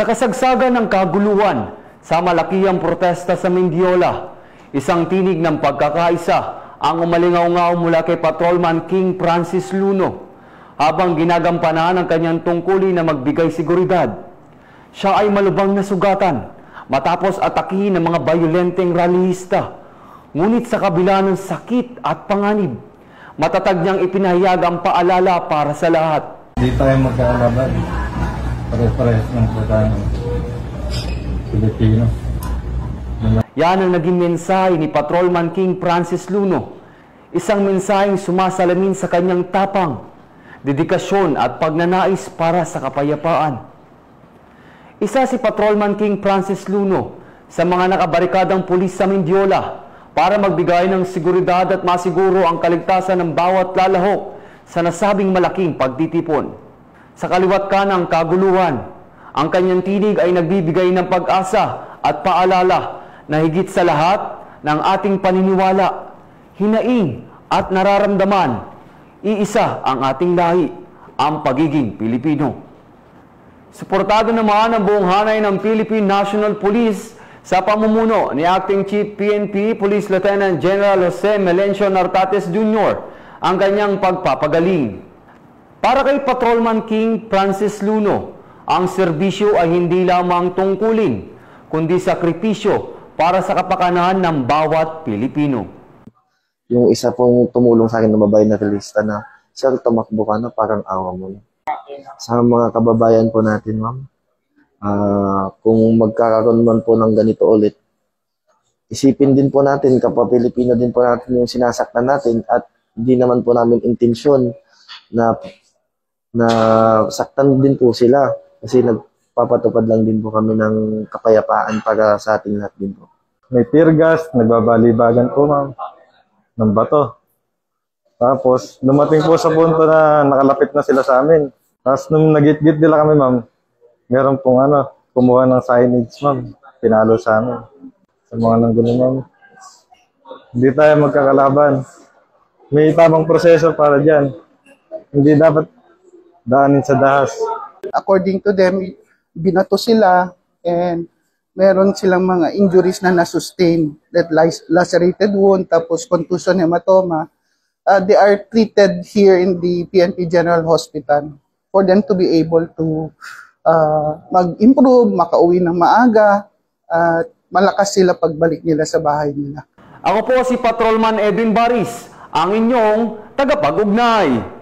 Sa kasagsagan ng kaguluhan sa malakihang protesta sa Mendiola, isang tinig ng pagkakaisa ang umalingaw-ngaw mula kay Patrolman King Francis Luno habang ginagampanan ang kanyang tungkulin na magbigay seguridad. Siya ay malubhang nasugatan matapos atakihin ng mga bayolenteng rallyista. Ngunit sa kabila ng sakit at panganib, matatag niyang ipinahayag ang paalala para sa lahat. Hindi tayo magkakalaban. Pare-pares ng pagkano Pilipino. Yan ang naging mensahe ni Patrolman King Francis Luno. Isang mensaheng sumasalamin sa kanyang tapang, dedikasyon at pagnanais para sa kapayapaan. Isa si Patrolman King Francis Luno sa mga nakabarikadang pulis sa Mendiola para magbigay ng seguridad at masiguro ang kaligtasan ng bawat lalahok sa nasabing malaking pagtitipon. Sa kaliwat kanang kaguluhan, ang kanyang tinig ay nagbibigay ng pag-asa at paalala na higit sa lahat ng ating paniniwala, hinaing at nararamdaman, iisa ang ating lahi, ang pagiging Pilipino. Suportado naman ang buong hanay ng Philippine National Police sa pamumuno ni Acting Chief PNP Police Lieutenant General Jose Melencio Nartates Jr. ang kanyang pagpapagaling. Para kay Patrolman King Francis Luno, ang serbisyo ay hindi lamang tungkulin, kundi sakripisyo para sa kapakanan ng bawat Pilipino. Yung isa pong tumulong sa akin na babae na realista na, "Sir, tumakbo ka na, parang awa mo na." Sa mga kababayan po natin, ma'am, kung magkakaroon man po ng ganito ulit, isipin din po natin, kapwa Pilipino din po natin yung sinasaktan natin at hindi naman po namin intensyon na saktan din po sila kasi nagpapatupad lang din po kami ng kapayapaan para sa ating lahat din po. May tear gas, nagbabalibagan po ma'am ng bato. Tapos dumating po sa punto na nakalapit na sila sa amin. Tapos nung nagit-git nila kami ma'am, meron pong kumuha ng signage ma'am, pinalo sa amin. Sa mga nang gano'n ma'am, hindi tayo magkakalaban. May tamang proseso para dyan. Hindi dapat daanin sa dahas. According to them, binato sila and meron silang mga injuries na na-sustain, that lacerated wound, tapos contusion hematoma. They are treated here in the PNP General Hospital for them to be able to mag-improve, makauwi ng maaga, at malakas sila pagbalik nila sa bahay nila. Ako po si Patrolman Edwin Baris, ang inyong tagapag-ugnay.